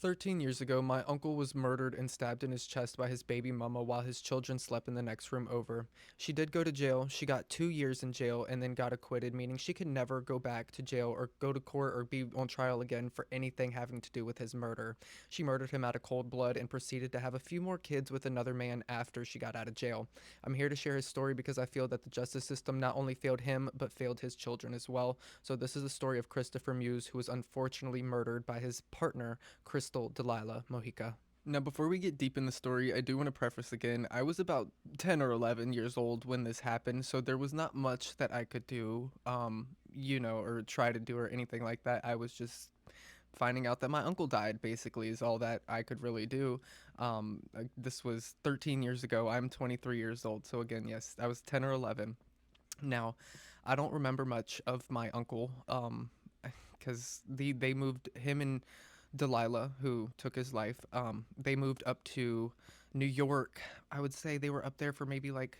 13 years ago, my uncle was murdered and stabbed in his chest by his baby mama while his children slept in the next room over. She did go to jail. She got 2 years in jail and then got acquitted, meaning she could never go back to jail or go to court or be on trial again for anything having to do with his murder. She murdered him out of cold blood and proceeded to have a few more kids with another man after she got out of jail. I'm here to share his story because I feel that the justice system not only failed him, but failed his children as well. So, this is the story of Christopher Muse, who was unfortunately murdered by his partner, Crystal Delilah Mojica. Now, before we get deep in the story, I do want to preface again. I was about 10 or 11 years old when this happened, so there was not much that I could do, or try to do or anything like that. I was just finding out that my uncle died, basically, is all that I could really do. This was 13 years ago. I'm 23 years old, so again, yes, I was 10 or 11. Now, I don't remember much of my uncle, because they moved him and Delilah, who took his life. They moved up to New York. I would say they were up there for maybe like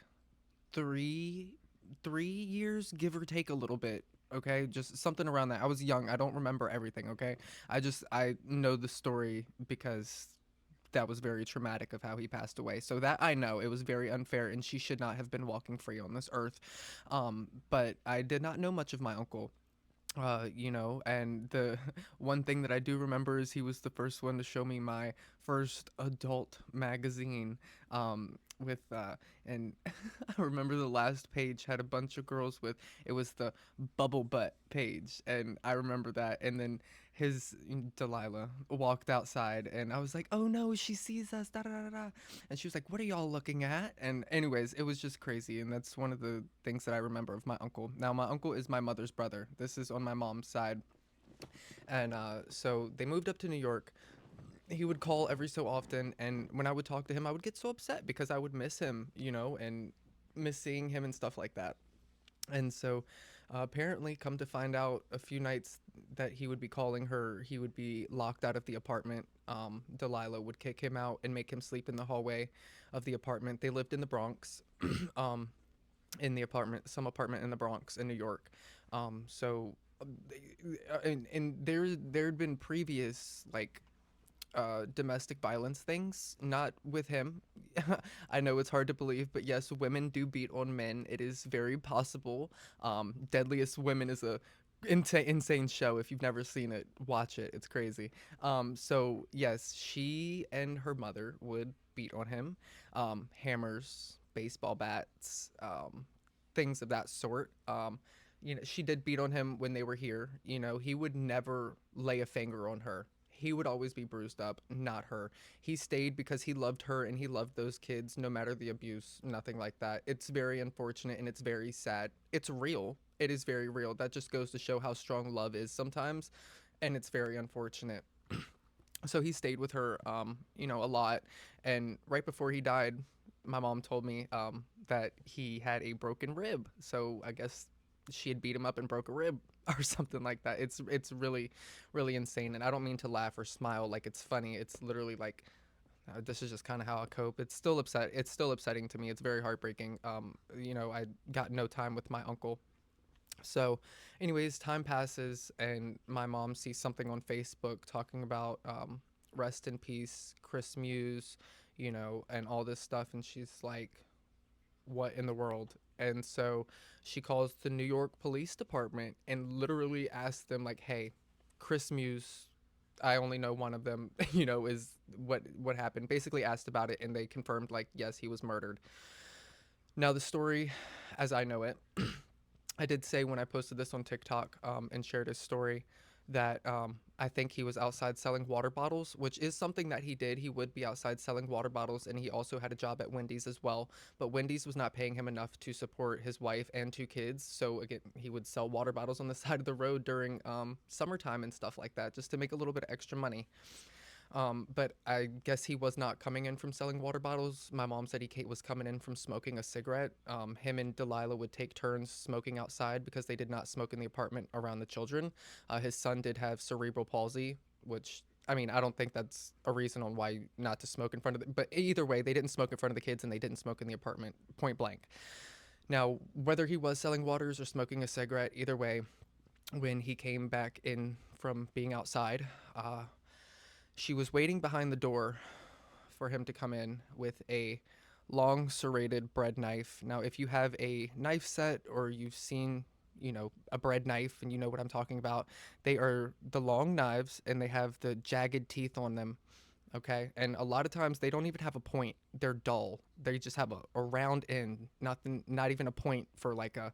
three 3 years, give or take a little bit. Okay, just something around that. I was young. I don't remember everything. Okay, I know the story because that was very traumatic of how he passed away. So that I know it was very unfair, and she should not have been walking free on this earth. But I did not know much of my uncle. And the one thing that I do remember is he was the first one to show me my first adult magazine. With and I remember the last page had a bunch of girls with it was the bubble butt page, and I remember that. And then his Delilah walked outside, and I was like, "Oh no, she sees us!" Da da da da. And she was like, "What are y'all looking at?" And anyways, it was just crazy, and that's one of the things that I remember of my uncle. Now, my uncle is my mother's brother. This is on my mom's side, and so they moved up to New York. He would call every so often, and when I would talk to him, I would get so upset because I would miss him, and miss seeing him and stuff like that. And so, apparently, come to find out, a few nights that he would be calling her, he would be locked out of the apartment. Delilah would kick him out and make him sleep in the hallway of the apartment. They lived in the Bronx, um, in the apartment, some apartment in the Bronx in New York. So, and there'd been previous like domestic violence things, not with him. I know it's hard to believe, but yes, women do beat on men. It is very possible. Deadliest Women is a insane show. If you've never seen it, watch it. It's crazy. So yes, she and her mother would beat on him. Hammers, baseball bats, things of that sort. She did beat on him when they were here. He would never lay a finger on her. He would always be bruised up, not her. He stayed because he loved her and he loved those kids, no matter the abuse, nothing like that. It's very unfortunate and it's very sad. It's real. It is very real. That just goes to show how strong love is sometimes, and it's very unfortunate. So he stayed with her, a lot. And right before he died, my mom told me that he had a broken rib. So I guess she had beat him up and broke a rib or something like that. It's really, really insane. And I don't mean to laugh or smile like it's funny. It's literally like this is just kind of how I cope. It's still upset. It's still upsetting to me. It's very heartbreaking. I got no time with my uncle. So, anyways, time passes, and my mom sees something on Facebook talking about rest in peace, Chris Muse, and all this stuff. And she's like, what in the world? And so she calls the New York Police Department and literally asks them, like, hey, Chris Muse. I only know one of them, is what happened. Basically asked about it, and they confirmed, like, yes, he was murdered. Now, the story, as I know it, I did say when I posted this on TikTok, and shared his story, that I think he was outside selling water bottles, which is something that he did. He would be outside selling water bottles, and he also had a job at Wendy's as well. But Wendy's was not paying him enough to support his wife and 2 kids. So again, he would sell water bottles on the side of the road during summertime and stuff like that, just to make a little bit of extra money. But I guess he was not coming in from selling water bottles. My mom said he was coming in from smoking a cigarette. Him and Delilah would take turns smoking outside because they did not smoke in the apartment around the children. His son did have cerebral palsy, which, I mean, I don't think that's a reason on why not to smoke in front of but either way, they didn't smoke in front of the kids and they didn't smoke in the apartment, point blank. Now, whether he was selling waters or smoking a cigarette, either way, when he came back in from being outside, She was waiting behind the door for him to come in with a long serrated bread knife. Now, if you have a knife set or you've seen, a bread knife and you know what I'm talking about, they are the long knives and they have the jagged teeth on them. Okay. And a lot of times they don't even have a point. They're dull. They just have a round end, nothing, not even a point for like a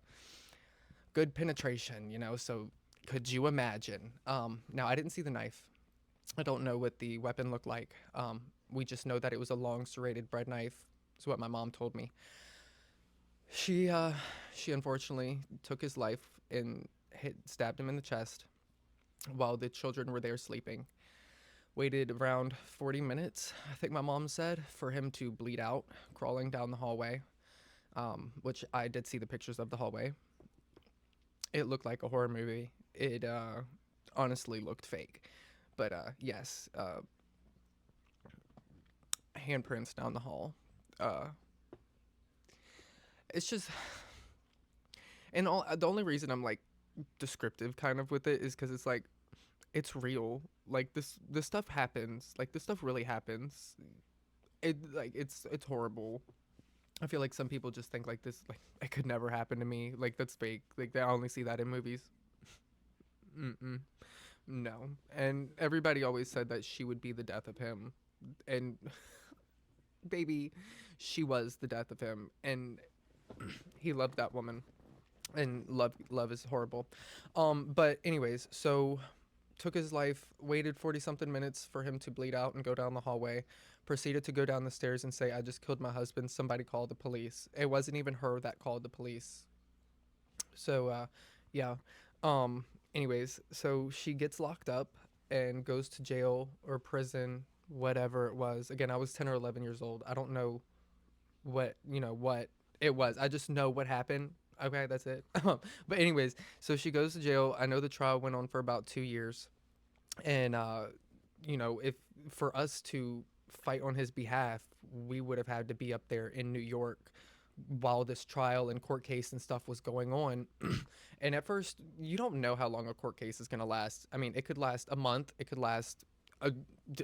good penetration. So could you imagine? Now, I didn't see the knife. I don't know what the weapon looked like. We just know that it was a long serrated bread knife. Is what my mom told me. She she unfortunately took his life and stabbed him in the chest while the children were there sleeping. Waited around 40 minutes, I think my mom said, for him to bleed out, crawling down the hallway. Which I did see the pictures of the hallway. It looked like a horror movie. It honestly looked fake, but yes, handprints down the hall. Uh, it's just, and the only reason I'm like descriptive kind of with it is because it's like it's real. Like this stuff happens. Like this stuff really happens. It's horrible. I feel like some people just think like this, like it could never happen to me. Like that's fake. Like they only see that in movies. Mm-mm. No. And everybody always said that she would be the death of him. And baby, she was the death of him. And he loved that woman. And love is horrible. But anyways, so took his life, waited 40 something minutes for him to bleed out and go down the hallway, proceeded to go down the stairs and say, I just killed my husband. Somebody called the police. It wasn't even her that called the police. So, yeah. Um, anyways, so she gets locked up and goes to jail or prison, whatever it was. Again, I was 10 or 11 years old. I don't know what it was. I just know what happened. Okay, that's it. But anyways, so she goes to jail. I know the trial went on for about 2 years, and if for us to fight on his behalf, we would have had to be up there in New York while this trial and court case and stuff was going on. And at first, you don't know how long a court case is going to last. I mean, it could last a month, it could last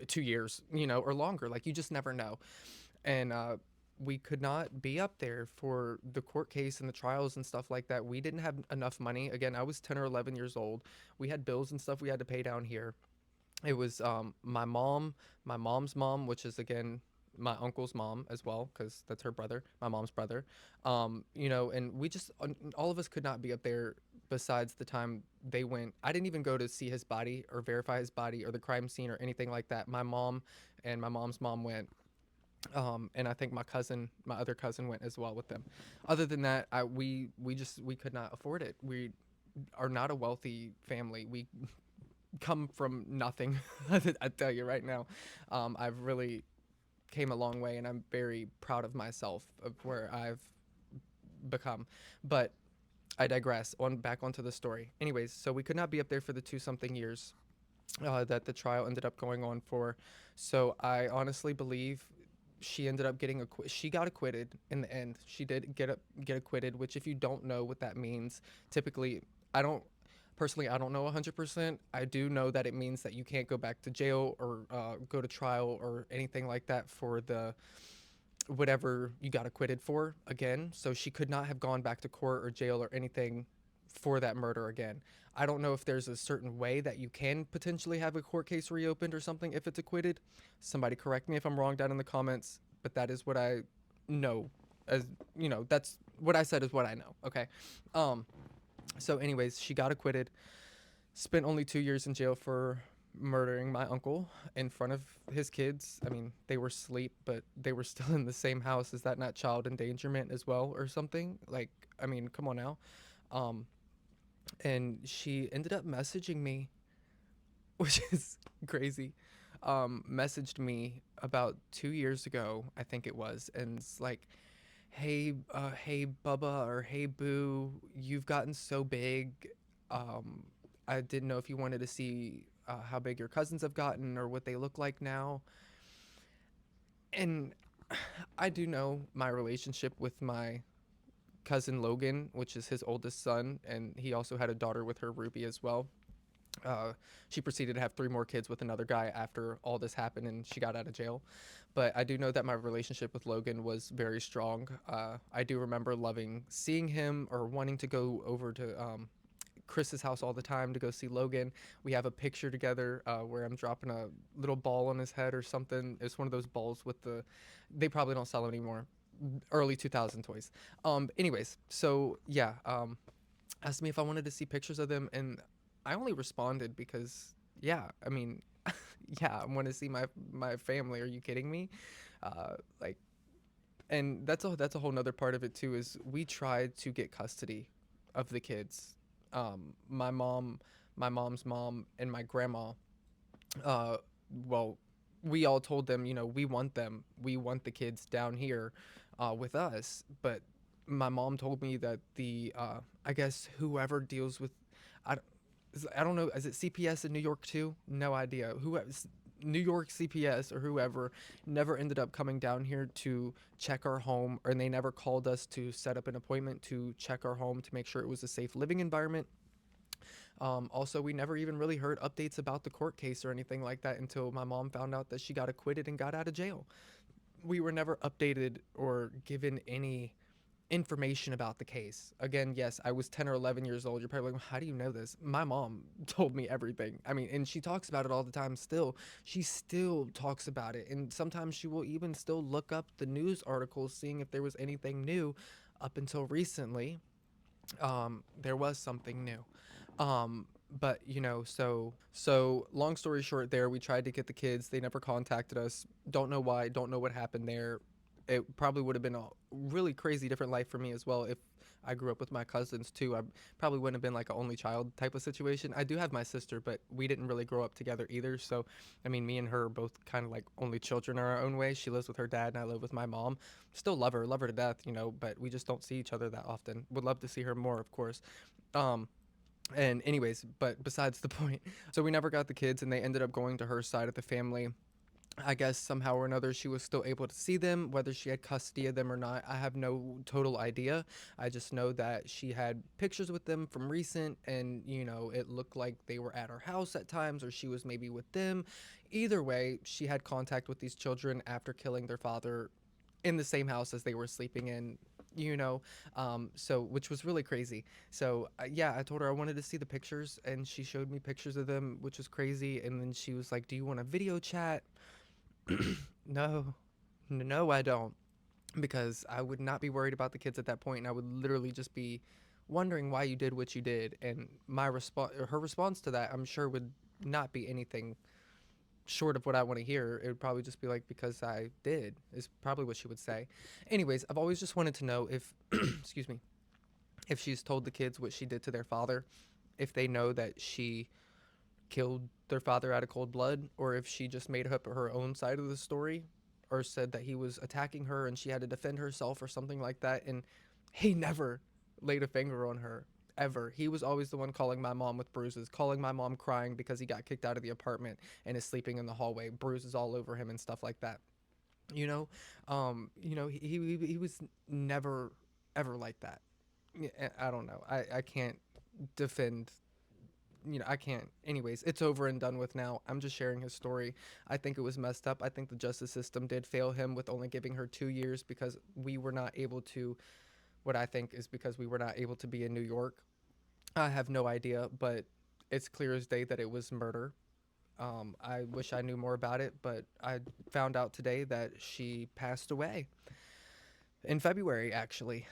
2 years, or longer. Like you just never know. And we could not be up there for the court case and the trials and stuff like that. We didn't have enough money. Again, I was 10 or 11 years old. We had bills and stuff we had to pay down here. It was my mom, my mom's mom, which is again my uncle's mom as well, because that's her brother, my mom's brother. And we just all of us could not be up there. Besides the time they went, I didn't even go to see his body or verify his body or the crime scene or anything like that. My mom and my mom's mom went. And I think my other cousin went as well with them. Other than that, we could not afford it. We are not a wealthy family. We come from nothing. I tell you right now, I've really came a long way, and I'm very proud of myself of where I've become. But I digress. On back onto the story. Anyways, so we could not be up there for the 2 something years that the trial ended up going on for. So I honestly believe she ended up getting she got acquitted in the end. She did get acquitted, which if you don't know what that means, typically I don't personally, I don't know 100%. I do know that it means that you can't go back to jail or go to trial or anything like that for the whatever you got acquitted for again. So she could not have gone back to court or jail or anything for that murder again. I don't know if there's a certain way that you can potentially have a court case reopened or something if it's acquitted. Somebody correct me if I'm wrong down in the comments, but that is what I know. As that's what I said is what I know. Okay. Um so anyways, she got acquitted. Spent only 2 years in jail for murdering my uncle in front of his kids. I mean, they were asleep, but they were still in the same house. Is that not child endangerment as well or something? Like, I mean, come on now. Um, and she ended up messaging me, which is crazy. Messaged me about 2 years ago, I think it was, and it's like, hey Bubba or hey Boo, you've gotten so big. Um, I didn't know if you wanted to see how big your cousins have gotten or what they look like now. And I do know my relationship with my cousin Logan, which is his oldest son, and he also had a daughter with her, Ruby, as well. uh, she proceeded to have three more kids with another guy after all this happened and she got out of jail. But I do know that my relationship with Logan was very strong. I do remember loving seeing him or wanting to go over to Chris's house all the time to go see Logan. We have a picture together where I'm dropping a little ball on his head or something. It's one of those balls with the, they probably don't sell them anymore. Early 2000 toys. Anyways, so yeah, asked me if I wanted to see pictures of them, and I only responded because, yeah, I mean, yeah, I want to see my family. Are you kidding me? Like, and that's a whole nother part of it too. Is we tried to get custody of the kids. My mom, my mom's mom, and my grandma. Uh, well, we all told them, we want them. We want the kids down here, with us. But my mom told me that I guess whoever deals with, I, I don't know, is it CPS in New York too? No idea. New York CPS or whoever never ended up coming down here to check our home, and they never called us to set up an appointment to check our home to make sure it was a safe living environment. Also, we never even really heard updates about the court case or anything like that until my mom found out that she got acquitted and got out of jail. We were never updated or given any information about the case. Again, yes, I was 10 or 11 years old. You're probably like, how do you know this? My mom told me everything. I mean, and she talks about it all the time still. She still talks about it. And sometimes she will even still look up the news articles, seeing if there was anything new. Up until recently, there was something new. But so long story short, there we tried to get the kids. They never contacted us. Don't know why. Don't know what happened there. It probably would have been a really crazy different life for me as well if I grew up with my cousins too. I probably wouldn't have been like an only child type of situation. I do have my sister, but we didn't really grow up together either. So, I mean, me and her are both kind of like only children in our own way. She lives with her dad, and I live with my mom. Still love her to death, but we just don't see each other that often. Would love to see her more, of course. Um, and anyways, but besides the point, so we never got the kids, and they ended up going to her side of the family. I guess somehow or another she was still able to see them, whether she had custody of them or not. I have no total idea. I just know that she had pictures with them from recent, and it looked like they were at her house at times, or she was maybe with them. Either way, she had contact with these children after killing their father in the same house as they were sleeping in, so which was really crazy. So yeah, I told her I wanted to see the pictures, and she showed me pictures of them, which was crazy. And then she was like, do you want a video chat? No, no, I don't, because I would not be worried about the kids at that point, and I would literally just be wondering why you did what you did. And my response, her response to that, I'm sure would not be anything short of what I want to hear. It would probably just be like, because I did, is probably what she would say. Anyways, I've always just wanted to know if, excuse me, if she's told the kids what she did to their father, if they know that she killed their father out of cold blood, or if she just made up her own side of the story, or said that he was attacking her and she had to defend herself or something like that. And he never laid a finger on her. Ever. He was always the one calling my mom with bruises, calling my mom crying because he got kicked out of the apartment and is sleeping in the hallway, bruises all over him and stuff like that. You know, he was never ever like that. I don't know. I can't defend, I can't. Anyways, it's over and done with now. I'm just sharing his story. I think it was messed up. I think the justice system did fail him with only giving her 2 years because we were not able to, what I think is because we were not able to be in New York. I have no idea, but it's clear as day that it was murder. I wish I knew more about it, but I found out today that she passed away in February, actually.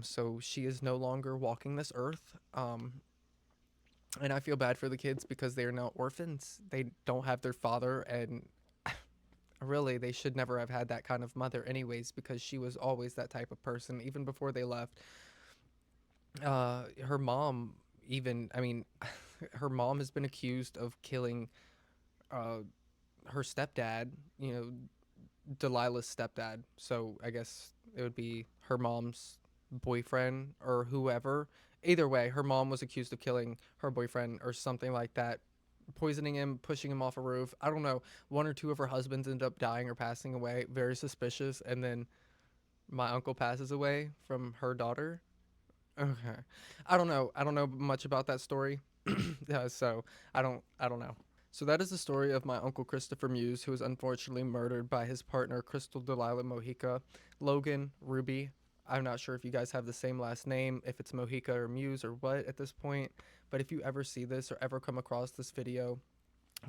So she is no longer walking this earth. And I feel bad for the kids because they are now orphans. They don't have their father, and really, they should never have had that kind of mother, anyways, because she was always that type of person, even before they left. Her mom, even, I mean, her mom has been accused of killing uh, her stepdad, Delilah's stepdad. So I guess it would be her mom's boyfriend or whoever. Either way, her mom was accused of killing her boyfriend or something like that, poisoning him, pushing him off a roof. I don't know. One or two of her husbands ended up dying or passing away. Very suspicious. And then my uncle passes away from her daughter. Okay. I don't know. I don't know much about that story. So I don't know. So that is the story of my uncle Christopher Muse, who was unfortunately murdered by his partner Crystal Delilah Mojica. Logan, Ruby. I'm not sure if you guys have the same last name, if it's Mojica or Muse or what at this point, but if you ever see this or ever come across this video,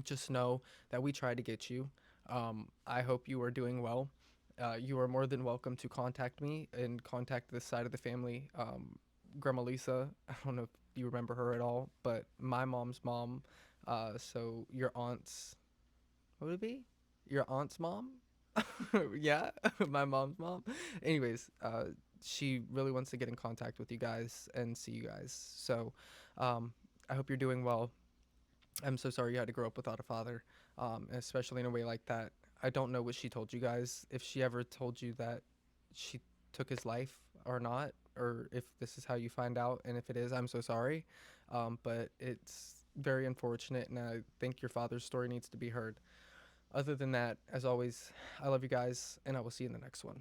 just know that we tried to get you. I hope you are doing well. You are more than welcome to contact me and contact this side of the family. Grandma Lisa, I don't know if you remember her at all, but my mom's mom, so your aunt's, what would it be? Your aunt's mom? Yeah, my mom's mom. Anyways, she really wants to get in contact with you guys and see you guys. So um, I hope you're doing well. I'm so sorry you had to grow up without a father, especially in a way like that. I don't know what she told you guys. If she ever told you that she took his life or not, or if this is how you find out, and if it is, I'm so sorry. But it's very unfortunate, and I think your father's story needs to be heard. Other than that, as always, I love you guys, and I will see you in the next one.